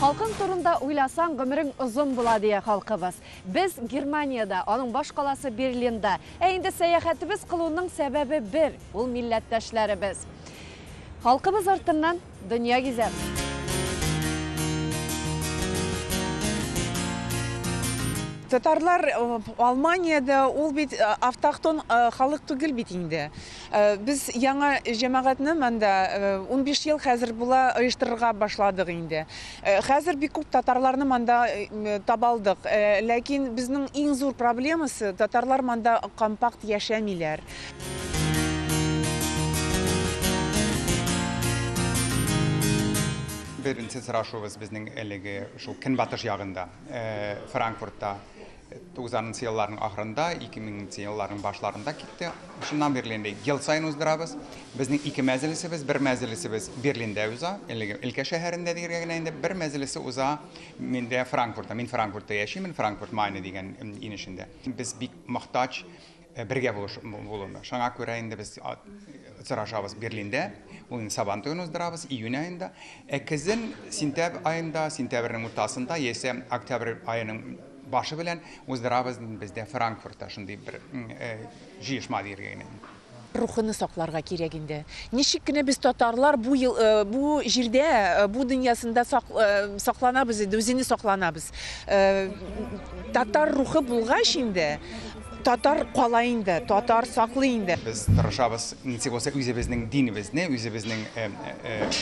Халқың турында уйласаң, гомерең озын була дия халкыбыз. Без Германияда, аның баш каласы Берлинда. Инде сәяхәтебез кылуның сәбәбе бер, ул милләттәшләребез. Халкыбыз артыннан дөнья гизәбез. Татарлар Алманияда ул бит автохтон халык түгел бит инде. Без яңа җәмәгатьне монда 15 ел хәзер була оештырырга башладык инде. Хәзер бик күп татарларны монда табалдык. Ләкин безнең иң зур проблемасы татарлар монда компакт яшәмиләр. Birinci sırашуыбыз безнең әлеге шул Көнбатыш ягында, Франкфуртта 90-нчы елларның ахырында, 2000-нчы елларның башларында китте. Шуннан Берлиндә ел сайын уздырабыз. Безнең ике мәҗлесебез, бер мәҗлесебез Берлиндә уза, әлеге өлкә шәһәрендә дигән генә инде бер мәҗлесе уза миндә Франкфуртта. Мин Франкфуртта яшим, Франкфурт Майне дигән инешендә. Без бик мохтаҗ бергә булуны. Шуңа күрә инде без сырашабыз Берлиндә. Ул Сабантуен уздырабыз июнь ayında. Көзен сентябрь ayında, сентябрьнең уртасында, яисә октябрь ayының башы белән уздырабыз бездә Франкфуртта шундый бер җыешма дигән. Рухыны сакларга кирәк инде. Ничек кенә без татарлар бу җирдә, бу дөньясында сакланабыз инде, үзене сакланабыз. Татар рухы булгач инде татар кала инде, татар саклый инде. Без тырышабыз, ничек булса үзебезнең динебезне, үзебезнең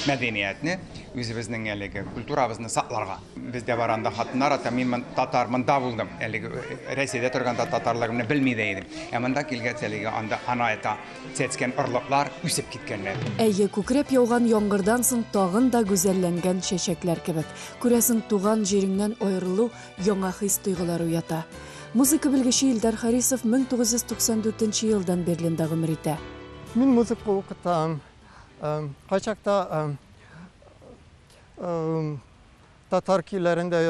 мәдәниятне, үзебезнең әлеге культурабызны сакларга. Бездә баранда хатыннар ата мин татар монда булдым. Әлеге Россиядә торганда татарларны белми дә идем. Монда килгәч әлеге анда ана айта цецкән орлыклар үсеп киткәннәр. Әйе, күкрәп яуган яңгырдан соң тагын да гүзәлләнгән чәчәкләр кебек. Күрәсең, туган җиреңнән аерылу яңа хис тойгылары уята. Музыка белгече Илдар Харисов 1994 елдан Берлинда гомер итә. Мин музыка укытам. Кайчакта татар көйләрендә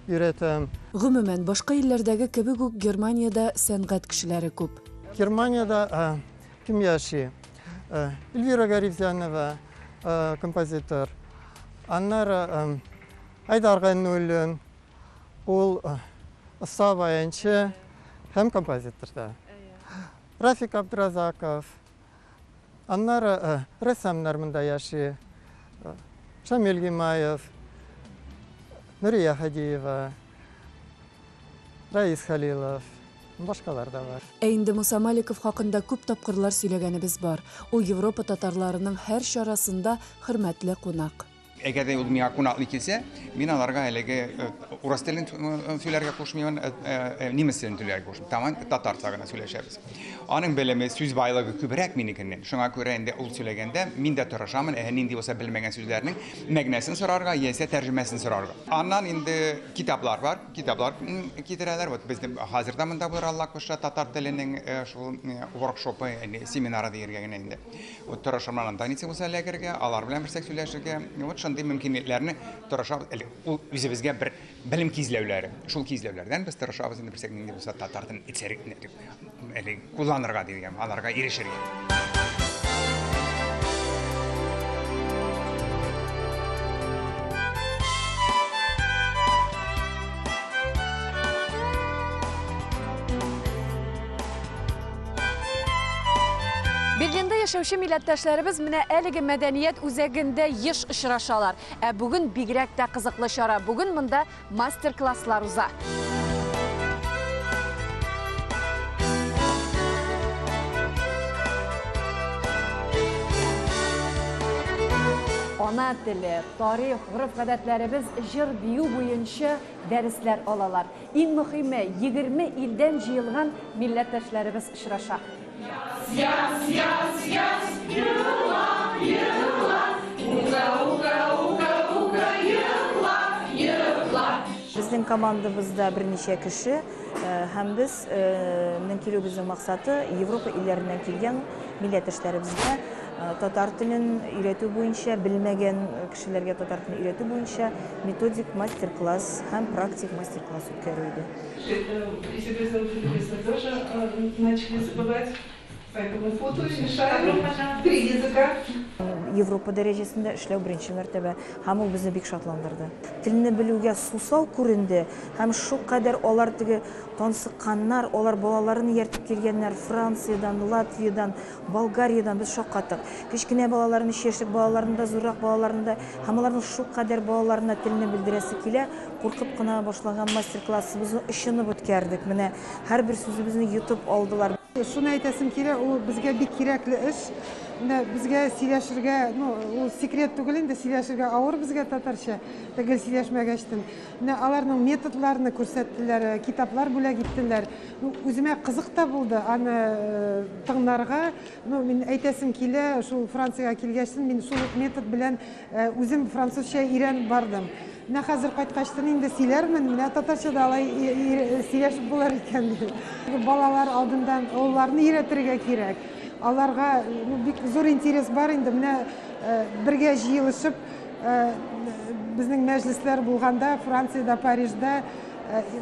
өйрәтәм. Гомумән, башка илләрдәге кебек үк Германиядә сәнгать кешеләре күп. Германиядә кем яши? Эльвира Гарифзянова, композитор. Аннары Айдар Гайнуллин, ул Саваянчы һәм композитор да. Рафик Абдразаков. Аннары рәссамнар монда яши. Шамил Гимаев, Нурия Хадиева, Раис Халилов, башкалар да бар. Инде Муса Маликов хакында күп тапкырлар сөйләгәнебез бар. Ул Европа татарларының һәр чарасында хөрмәтле кунак. Әгәр дә ул миңа кунаклы килсә, мин аларга әлеге урыс телен сөйләргә кушмыймын, немец телен сөйләргә кушмыйм. Тамам татарча гына сөйләшәбез. Аның белеме, сүз байлыгы күбрәк минекеннән. Шуңа күрә инде ул сөйләгәндә мин дә тырышамын, нинди булса белмәгән сүзләрнең мәгънәсен сорарга, яисә тәрҗемәсен сорарга. Аннан инде китаплар бар, китаплар китерәләр. Вот бездә хәзердә монда булыр Аллах кушса татар теленең шул воркшопы, семинары дигән генә инде. Вот тырышамын анда ничек булса ләгәргә, алар белән берсәк сөйләшергә. Вот шундый мөмкинлекләрне тырышабыз. Ул үзебезгә бер белем кизләүләре. Шул кизләүләрдән без тырышабыз инде берсәк нинди булса татар телен кулланырга дигән, аларга ирешергә. Берлинда яшәүче милләттәшләребез менә әлеге мәдәният үзәгендә еш очрашалар. Бүген бигрәк тә кызыклы чара. Бүген монда мастер-класслар уза. Ана теле, тарих, гореф-гадәтләребез, җыр, бию буенча дәресләр алалар. Иң мөһиме, 20 илдән җыелган милләттәшләребез очраша. Яс, яс, яс, йыла, йыла, уга, уга, уга, уга, йыла, йыла. Безнең командабызда берничә кеше, һәм без килүебезнең максаты Европа илләреннән килгән милләттәшләребезгә татар телен өйрәтү буенча, белмәгән кешеләргә татар телен өйрәтү буенча методик мастер-класс һәм практик мастер-класс үткәрү иде. Если вы тоже начали забывать, поэтому фото мешает 3 языка. Европа дәрәҗәсендә эшләү беренче мәртәбә, һәм ул безне бик шатландырды. Телне белүгә сусау күренде, һәм шулкадәр алар теге тансыкканнар, алар балаларын ияртеп килгәннәр Франциядән, Латвиядән, Болгариядан без шаккаттык. Кечкенә балаларын, 3 яшьлек балаларын да, зуррак балаларын да, һәм аларның шулкадәр балаларына телне белдерәсе килә, куркып кына башлаган мастер-классыбызны очынып үткәрдек. Менә һәрбер сүзебезне йотып алдылар. Шуны әйтәсем килә, ул безгә бик кирәкле эш. Безгә сөйләшергә, ул секрет түгел инде, сөйләшергә авыр безгә татарча, төгел сөйләшмәгәчтен. Аларның методларны күрсәттеләр, китаплар бүләк иттеләр. Үземә кызык та булды аны тыңларга. Мин әйтәсем килә, шул Франциягә килгәчтен мин шул метод белән үзем французча өйрәнеп бардым. Хәзер кайткачтан инде сөйләрмен, менә татарчада алай сөйләшеп булар икән. Балалар алдындан улларны өйрәтергә кирәк. Аларга бик зур интерес бар инде. Менә бергә җыелышып безнең мәҗлесләр булганда Франциядә, Парижда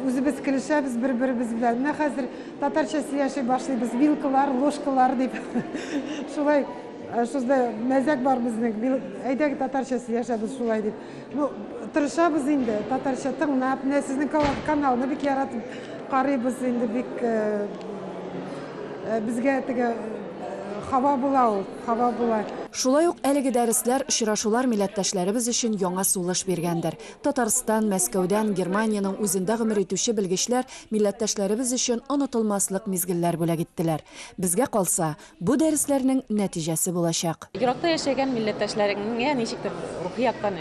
үзебез килешәбез бер-беребез белән. Менә хәзер татарча сөйләшә башлыйбыз, вилкалар, ложкалар дип. Шулай шузда мәзәк бар безнең. Әйдәгез татарча сөйләшәбез шулай дип. Тырышабыз инде татарча тыңлап, менә сезнең каналны бик яратып карыйбыз инде, бик безгә теге хава була ул, хава була. Шулай ук әлеге дәресләр, очрашулар милләттәшләребез өчен яңа сулыш биргәндер. Татарстан, Мәскәүдән, Германияның үзендә гомер итүче белгечләр милләттәшләребез өчен онытылмаслык мизгелләр бүләк иттеләр. Безгә калса, бу дәресләрнең нәтиҗәсе булачак. Еракта яшәгән милләттәшләреңә ничектер рухи яктан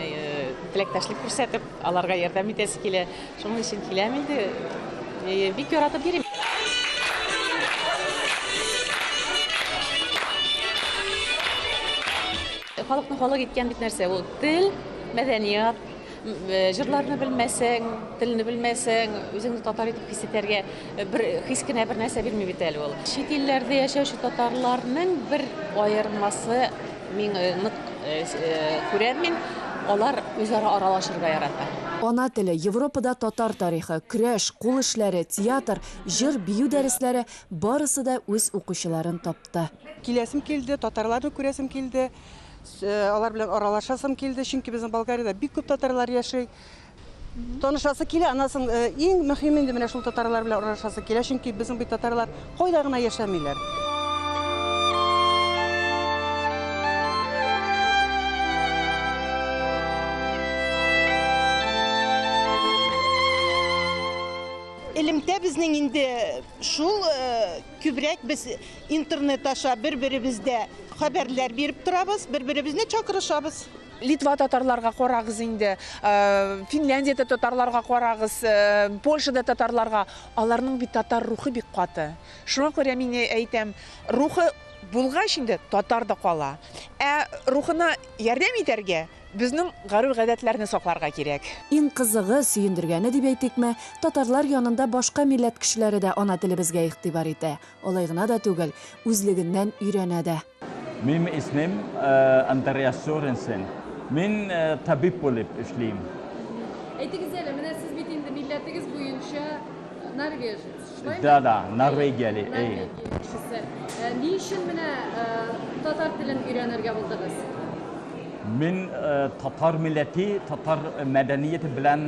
теләктәшлек күрсәтеп, аларга ярдәм итәсе килә. Шуның өчен киләм инде. Бик яратып йөрим. Халыкны халык иткән бит нәрсә ул? Тел, мәдәният, җырларны белмәсәң, телне белмәсәң, үзеңне татар итеп хис итәргә хис кенә бер нәрсә бирми бит әле ул. Чит илләрдә яшәүче татарларның бер аермасы мин нык күрәм мин, алар үзара аралашырга ярата. Ана теле, Европада татар тарихы, көрәш, кул эшләре, театр, җыр, бию дәресләре барысы да үз укучыларын тапты. Киләсем килде, татарларны күрәсем килде. Алар белән аралашасым килде, чөнки безнең Болгариядә бик күп татарлар яши. Танышасы килә, анасын иң мөһим инде менә шул татарлар белән аралашасы килә, чөнки безнең бит татарлар кайда гына яшәмиләр. Элемтә безнең инде шул күбрәк без интернет аша бер-беребездә хәбәрләр биреп торабыз, бер-беребезне чакырышабыз. Литва татарларга карагыз инде, Финляндиядә татарларга карагыз, Польшада татарларга. Аларның бит татар рухы бик каты. Шуңа күрә мин әйтәм, рухы булгач инде татар да кала. Рухына ярдәм итәргә безнең гару-гадәтләрне сакларга кирәк. Иң кызыгы, сөендергәне дип әйтикме, татарлар янында башка милләт кешеләре дә ана телебезгә игътибар итә. Алай гына да түгел, үзлегеннән өйрәнә дә. Benim ismim Andreas Sorensen. Min tabip булып эшлим. Әйтегез әле, менә сез бит инде милләтегез буенча Норвежец, шулаймы? Да, Норвегияли. Ни өчен менә татар телен өйрәнергә булдыгыз? Min Tatar milleti, Tatar medeniyeti bilen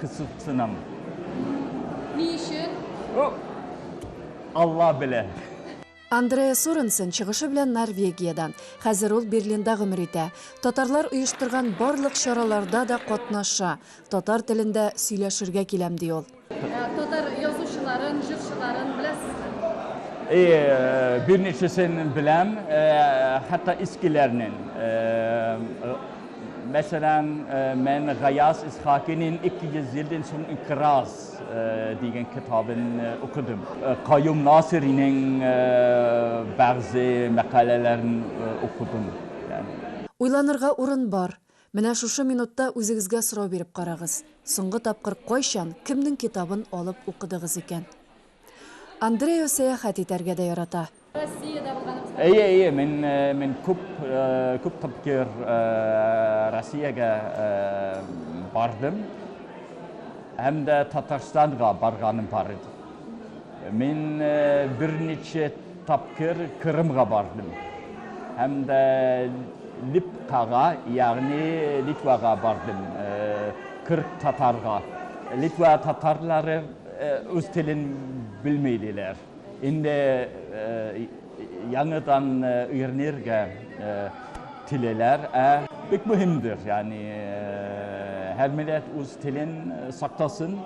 kısıtsınım. Ни өчен? Allah bile. Андрея Соренсен чыгышы белән Норвегиядан. Хәзер ул Берлинда гомер итә. Татарлар оештырган барлык чараларда да катнаша. Татар телендә сөйләшергә киләм ди ул. Татар язучыларын, җырчыларын беләсезме? Bir neçesini bilem, hatta eskilerinin. Mesela ben Gayas İshaki'nin 200 yıldan sonra İkraz diyen kitabını okudum. Kayyum Nasiri'nin bazı makalelerini okudum. Уйланырга урын бар. Менә шушы минутта үзегезгә сорау биреп карагыз. Соңгы тапкыр кайчан, кемнең китабын алып укыдыгыз икән? Андрея сәяхәт итәргә дә ярата. Россиядә булганыбыз. İyi, men күп тапкыр Россиягә бардым. Hem de Tatarstan'a barganım var idi. Men bir neçe tapkır Kırım'a bardım. Hem de Литваға, яғни Литваға бардым, Кырк татарға. Литва татарлары өз тілін білмейділер. Енді яңыдан үйренерге тілелер бек mühimdir. Yani her millet өз тілін сақтасын.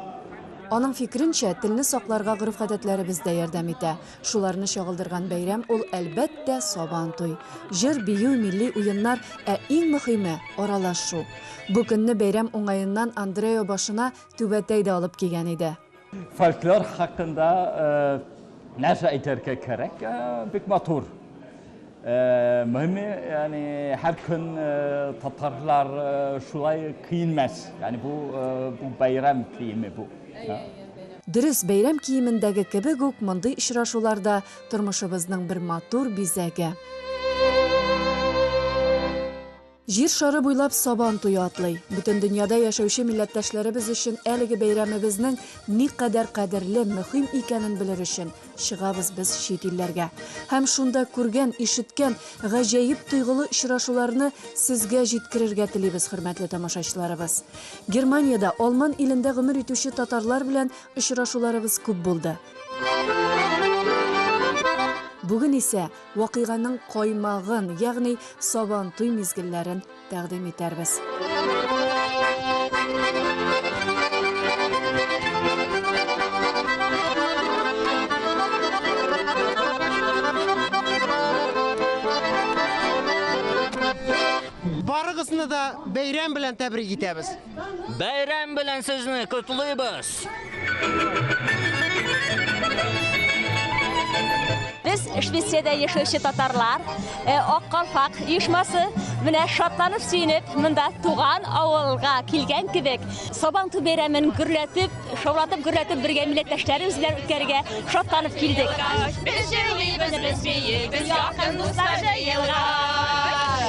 Аның фикренчә, телне сакларга гырыф-гадәтләребез дә ярдәм итә. Шуларны чагылдырган бәйрәм ул әлбәттә Сабан туй. Җыр, бию, милли уеннар, иң мөһиме аралашу. Бу көнне бәйрәм уңаеннан Андрео башына түбәтәй дә алып килгән иде. Folklor hakkında нәрсә әйтергә кирәк? Бик матур. Mühimi yani her gün Tatarlar şulay kiyinmez. Yani bu bayram kiyimi bu. Дөрес, бәйрәм киемендәге кебек үк мондый очрашуларда тормышыбызның бер матур бизәге. Җир шары буйлап Сабан туе атлый. Бүтән дөньяда яшәүче милләттәшләребез өчен әлеге бәйрәмебезнең никадәр кадерле, мөһим икәнен белер өчен чыгабыз без чит илләргә. Һәм шунда күргән, ишеткән гаҗәеп тойгылы очрашуларны сезгә җиткерергә телибез, хөрмәтле тамашачыларыбыз. Германиядә, Алман илендә гомер итүче татарлар белән очрашуларыбыз күп булды. Бүген исә вакыйганың каймагын, ягъни Сабан туй мизгелләрен тәкъдим итәрбез. Барыгызны да бәйрәм белән тәбрик итәбез. Бәйрәм белән сезне котлыйбыз. Biz Швециядә яшәүче татарлар, Ак калфак оешмасы менә шатланып сөенеп, монда туган авылга килгән кебек, Сабан туй бәйрәмен гөрләтеп, шаулатып гөрләтеп бергә милләттәшләребез белән үткәргә шатланып килдек. Без җырлыйбыз, без биебез, якын дуслар җыелган.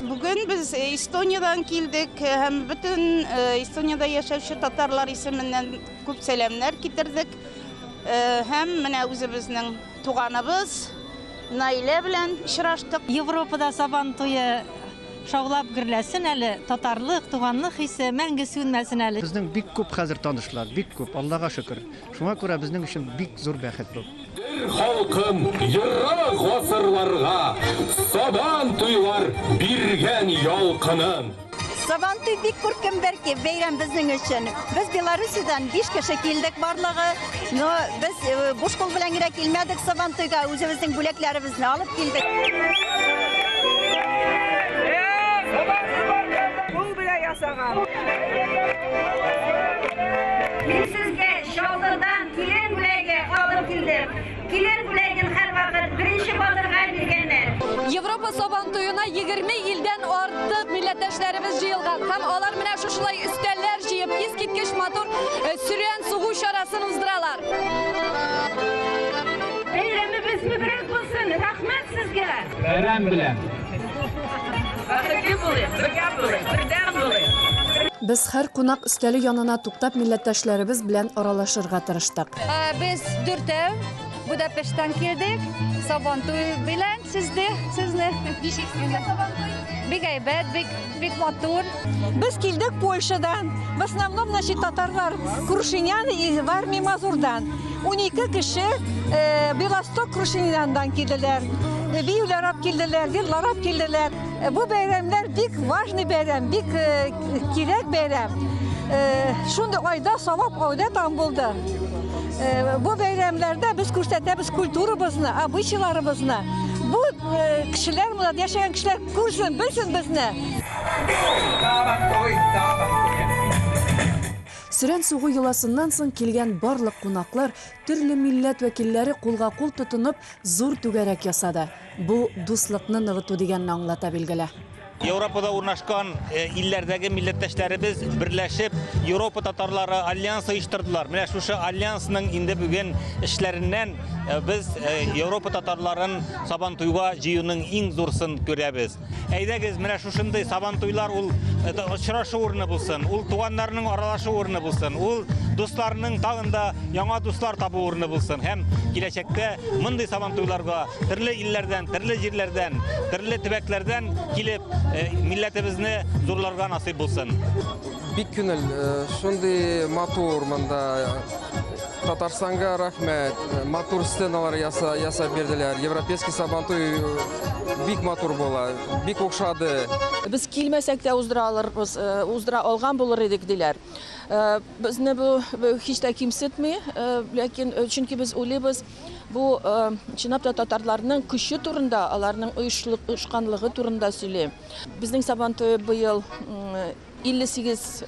Бүген без Эстониядан килдек һәм бөтен Эстонияда яшәүче татарлар исеменнән күп сәламнар китердек. Һәм менә үзебезнең туганыбыз Наилә белән очраштык. Европада Сабан туе шаулап гөрләсен әле, татарлык, туганлык хисе мәңге сүнмәсен әле. Безнең бик күп хәзер танышлар, бик күп, Аллага шөкер. Шуңа күрә безнең өчен бик зур бәхет бу. Халкым ерак гасырларга Сабан туйлар биргән ялкынын. Сабан туй бик күркем бәлки бәйрәм безнең өчен. Без Белоруссиядән 5 кеше килдек барлыгы. Но без буш кул белән генә килмәдек Сабан туйга, үзебезнең бүләкләребезне алып килдек. Бул белән ясаган. Мин сезгә шалдырдан килен бүләге алып килдем. Килен бүләген һәр вакыт беренче батырга биргәннәр. Европа Сабан туена 20 илдән артык милләттәшләребез җыелган. Һәм алар менә шушылай өстәлләр җыеп, искиткеч матур сүрән сугу чарасын уздыралар. Бәйрәмебез мөбарәк булсын. Рәхмәт сезгә. Бәйрәм белән. Бәхетле булыйк, бергә булыйк, бердәм булыйк. Без һәр кунак өстәле янына туктап милләттәшләребез белән аралашырга тырыштык. Без дүртәү Будапешттан килдек. Сабан туй белән сезне бик әйбәт, бик матур. Biz килдек Польшадан. В основном наши татарлар Крушинян и Варми Мазурдан. 12 кеше Белосток Крушиняндан килделәр. Биюләр ап килделәр, йырлар ап килделәр. Бу бәйрәмнәр бик важный бәйрәм, бик кирәк бәйрәм. Шундый айда савап айда там булды. Бу бәйрәмләрдә без күрсәтәбез культурабызны, обычайларыбызны. Бу кешеләр, монда яшәгән кешеләр күрсен, белсен безне. Сүрән сугу йоласыннан соң килгән барлык кунаклар, төрле милләт вәкилләре кулга-кул тотынып зур түгәрәк ясады. Бу дуслыкны ныгыту дигәнне аңлата билгеле. Европада урнашкан илләрдәге милләттәшләребез берләшеп Европа татарлары альянсы оештырдылар. Менә шушы альянсның инде бүген эшләреннән без Европа татарларын Сабан туйга җыюның иң зурсын күрәбез. Әйдәгез, менә шушындый Сабан туйлар ул очрашу урыны булсын, ул туганнарның аралашу урыны булсын, ул достарының тағында яңа достар табу орны булсын. Һәм киләчәктә мондый сабантуйларга төрле илләрдән, төрле җирләрдән, төрле төбәкләрдән килеп, милләтебезне зурларга насыйп булсын. Бик күңел, шундый матур монда Татарстанга рәхмәт, матур сценалар ясап бирделәр. Европейский сабантуй бик матур була, бик охшады. Без килмәсәк тә уздыра алган булыр идек диләр. Безне бу һич тә кимсетми, ләкин чөнки без уйлыйбыз, бу чынлап та татарларның көче турында, аларның оешканлыгы турында сөйли. Безнең сабантуй быел 58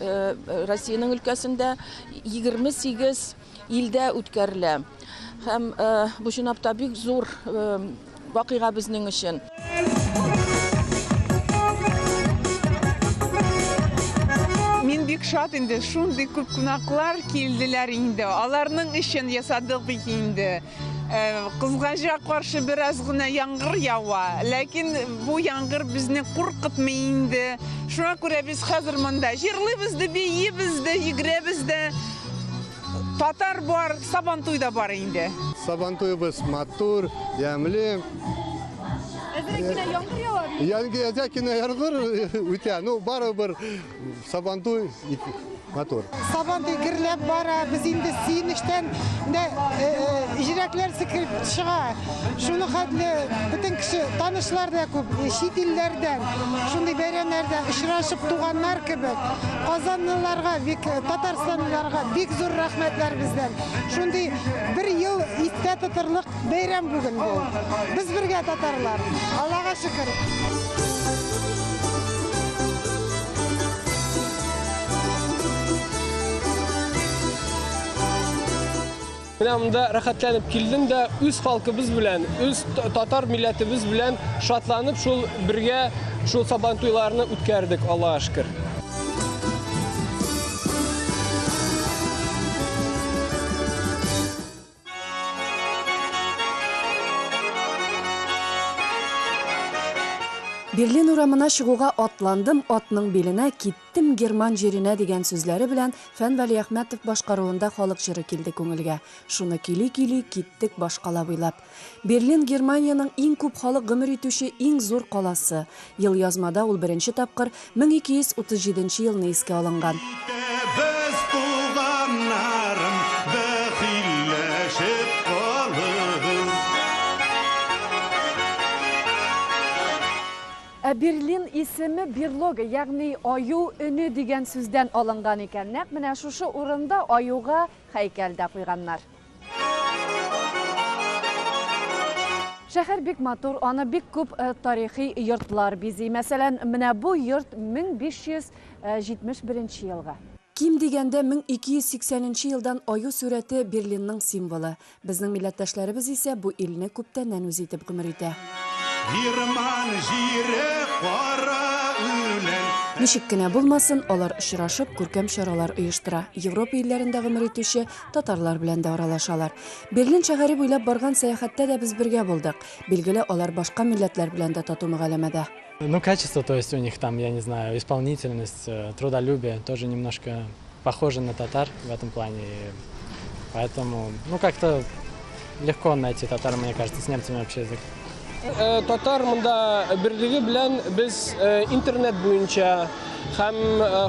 Россиянең өлкәсендә 28 илдә үткәрелә. Һәм бу чынлапта бик зур вакыйга безнең өчен. Мин бик шат инде, шундый күп кунаклар килделәр инде. Аларның өчен ясадык бит инде. Кызганча каршы бераз гына яңгыр ява, ләкин бу яңгыр безне куркытмый инде. Шуңа күрә без хәзер монда җырлыйбыз да, биебез дә, йөгрәбез дә. Татар бар, сабантуй да бар инде. Сабантуйбыз матур, ямлы. Әзерәкенә яңгыр ява. Әзерәкенә яңгыр үтә, барыбер сабантуй матур. Сабантуй гөрләп бара, без инде сөенечтән җөрәкләр сикереп чыга. Шуны хәтле бөтен кеше танышлар да күп, чит илләрдән, шундый бәйрәмнәрдә очрашып туганнар кебек. Казанлыларга, Татарстанлыларга бик зур рәхмәтләр бездән. Шундый бер ел истә тотырлык бәйрәм бүген бу. Без бергә татарлар. Аллага шөкер. Менә монда рәхәтләнеп килдем дә үз халкыбыз белән, үз татар милләтебез белән шатланып шул бергә шул сабантуйларны үткәрдек, Аллага шөкер. Берлин урамына чыгуга атландым, атның беленә киттем Герман җиренә дигән сүзләре белән Фән Вәлиәхмәтов башкаруында халык җыры килде күңелгә. Шуны кили-кили киттек башкала буйлап. Берлин Германияның иң күп халык гомер итүче иң зур каласы. Ел язмада ул беренче тапкыр 1237 елны искә алынган. Берлин исеме Берлога, ягъни аю өне дигән сүздән алынган икән. Нәкъ менә шушы урында аюга һәйкәл дә куйганнар. Шәһәр бик матур, аны бик күп тарихи йортлар бизи. Мәсәлән, менә бу йорт 1571 елга. Ким дигәндә 1280 елдан аю сүрәте Берлинның символы. Безнең милләттәшләребез исә бу илне күптәннән үз итеп гомер итә. Герман җире кара үлән. Ничек кенә булмасын, алар очрашып, күркәм чаралар оештыра. Европа илләрендә гомер итүче татарлар белән дә аралашалар. Берлин шәһәре буйлап барган сәяхәттә дә без бергә булдык. Билгеле, алар башка милләтләр белән дә тату мөгамәләдә. Ну, качество, то есть у них там, я не знаю, исполнительность, трудолюбие, тоже немножко похоже на татар в этом плане. Поэтому, как-то легко найти татар, мне кажется, с немцами общий язык. Татар монда берлеге белән без интернет буенча һәм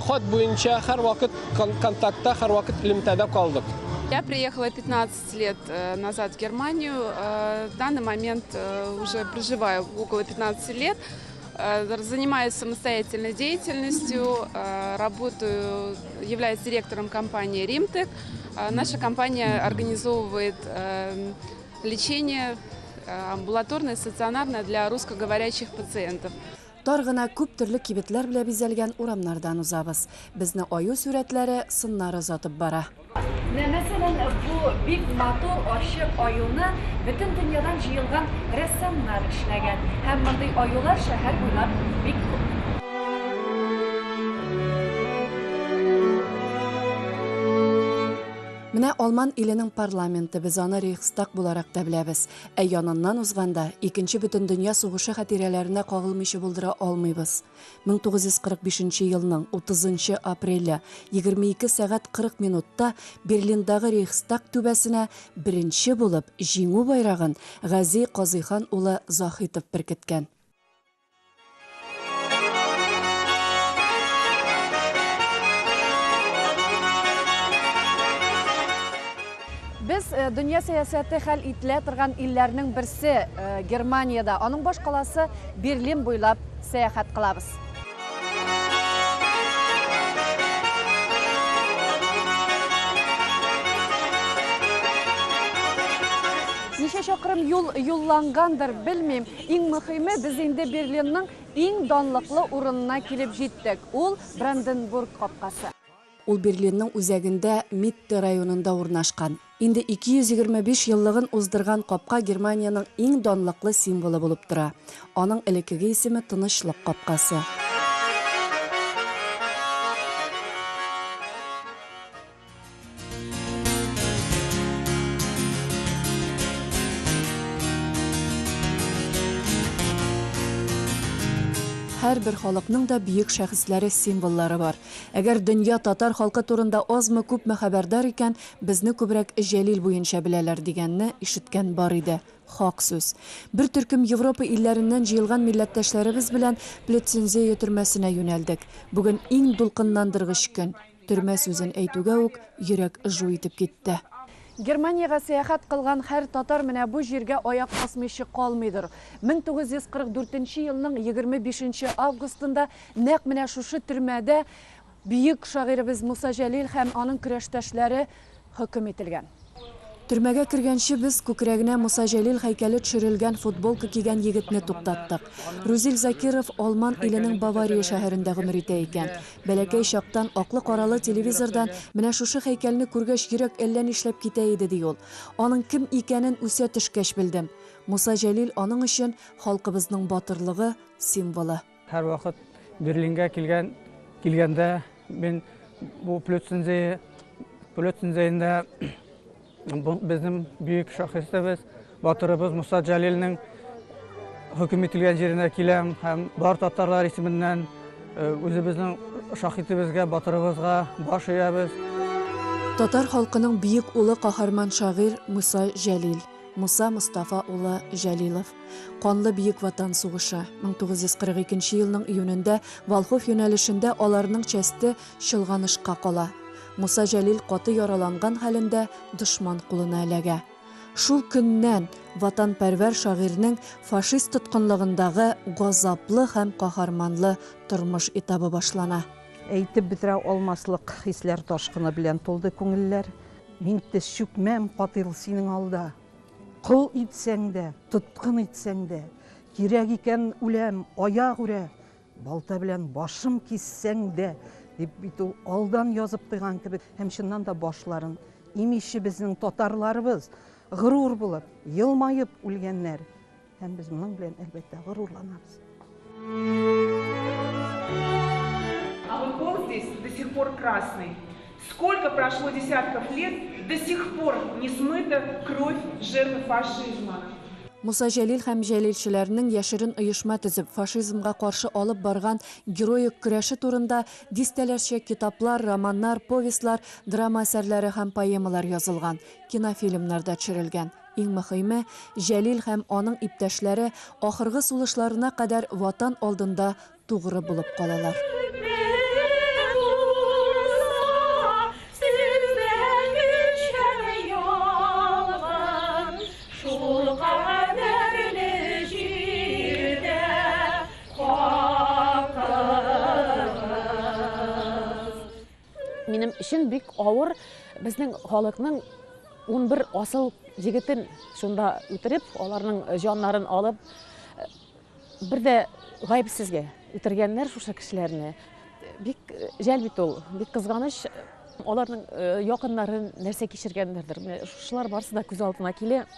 хат буенча һәрвакыт контактта, һәрвакыт элемтәдә калдык. Я приехала 15 лет назад в Германию. В данный момент уже проживаю около 15 лет. Занимаюсь самостоятельной деятельностью, работаю, являюсь директором компании «Римтек». Наша компания организовывает лечение амбулаторное, стационарное для русскоговорящих пациентов. Тар гына күп төрле кибетләр белән бизәлгән урамнардан узабыз. Безне аю сүрәтләре, сыннары затып бара. Мәсәлән, бу бик матур ачык аюны бөтен дөньядан җыелган рәссамнар эшләгән. Һәм мондый аюлар шәһәр буйлап бик күп. Менә Алман иленең парламенты, без аны Рейхстаг буларак та беләбез. Ә яныннан узганда, Икенче бөтен дөнья сугышы хатирәләренә кагылмыйча булдыра алмыйбыз. 1945 елның 30 апреле 22 сәгать 40 минутта Берлиндагы Рейхстаг түбәсенә беренче булып җиңү байрагын Гази Казыйхан улы Захитов беркеткән. Без дөнья сәясәте хәл ителә торган илләрнең берсе Германиядә, аның баш каласы Берлин буйлап сәяхәт кылабыз. Ничә чакрым юл юллангандыр, белмим. Иң мөһиме, без инде Берлинның иң данлыклы урынына килеп җиттек. Ул Бранденбург капкасы. Ул Берлинның үзәгендә Митте районында урнашкан. Инде 225 еллыгын уздырган капка Германияның иң данлыклы символы булып тора. Аның элеккеге исеме Тынычлык капкасы. Һәрбер халыкның да бийек шәхесләре, символлары бар. Әгәр дөнья татар халкы турында азмы күпме хәбәрдар икән, безне күбрәк Җәлил буенча беләләр дигәнне ишеткән бар иде. Хак сүз. Бер төркем Европа илләреннән җыелган милләттәшләребез белән Плетцензия төрмәсенә юнәлдек. Бүген иң дулкынландыргыч көн. Төрмә сүзен әйтүгә үк йөрәк жу итеп китте. Германияга сәяхәт кылган һәр татар менә бу җиргә аяк басмыйчы калмыйдыр. 1944 елның 25 августында нәкъ менә шушы төрмәдә бийек шагыйрыбыз Муса Җәлил һәм аның көрәштәшләре хөкем ителгән. Төрмәгә кергәнче без күкрәгенә Муса Җәлил һәйкәле төшерелгән футболка кигән егетне туктаттык. Рузил Закиров Алман иленең Бавария шәһәрендә гомер итә икән. Бәләкәй чактан аклы-каралы телевизордан менә шушы һәйкәлне күргәч йөрәк әллә нишләп китә иде ди ул. Аның кем икәнен үсә төшкәч белдем. Муса Җәлил аның өчен халкыбызның батырлыгы символы. Һәр вакыт Берлингә килгәндә мен бу Плетцензиядә безнең бүйек шәхесебез, батырыбыз Муса Җәлилнең хөкем ителгән җиренә киләм һәм бар татарлар исеменнән үзебезнең шаһитебезгә, батырыбызга баш иябез. Татар халкының бийек улы каһарман шагыйрь Муса Җәлил. Муса Мустафа улы Җәлилов. Канлы бийек ватан сугышы. 1942 елның июнендә Волхов юнәлешендә аларның часте чылганышка кала. Муса Җәлил каты яраланган хәлендә дошман кулына эләгә. Шул көннән ватанпәрвәр шагыйрьнең фашист тоткынлыгындагы газаплы һәм каһарманлы тормыш этабы башлана. Әйтеп бетерә алмаслык хисләр ташкыны белән тулды күңелләр. Мин тез чүкмәм катыл синең алда. Кыл итсәң дә, тоткын итсәң дә, кирәк икән үләм, аяк үрә, балта белән башым киссәң дә, дип бит ул алдан язып куйган кебек, һәм чыннан да башларын имеше безнең татарларыбыз горур булып, елмаеп үлгәннәр. Һәм без моның белән әлбәттә горурланабыз. А вот пол здесь до сих пор красный. Сколько прошло десятков лет, до сих пор не смыта кровь жертв фашизма. Муса Җәлил һәм җәлилчеләрнең яшерен оешма төзеп фашизмга каршы алып барган героик көрәше турында дистәләрчә китаплар, романнар, повестлар, драма әсәрләре һәм поэмалар язылган, кинофильмнарда төшерелгән. Иң мөһиме, Җәлил һәм аның иптәшләре ахыргы сулышларына кадәр ватан алдында тугры булып калалар. Минем өчен бик авыр безнең халыкның 11 асыл җегетен шунда үтереп, аларның җаннарын алып, бер дә гаепсезгә үтергәннәр шушы кешеләрне. Бик жәл бит ул, бик кызганыч, аларның якыннарын нәрсә кичергәннәрдер. Шулар барысы да күз алдына килә.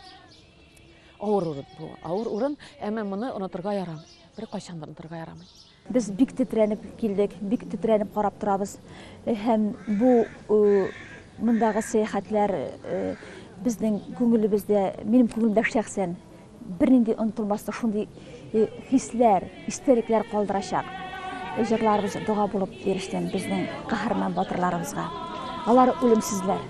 Авыр урын бу. Авыр урын, әмма моны онытырга ярамый. Бер кайчан да онытырга ярамый. Без бик тетрәнеп килдек, бик тетрәнеп карап торабыз. Һәм бу мындағы сәяхәтләр безнең күңелебездә, минем күңелемдә шәхсән бернинди онытылмаслык шундый хисләр, истәлекләр калдырачак. Җырларыбыз дуга булып ирештән безнең каһарман батырларыбызга. Алар үлемсезләр.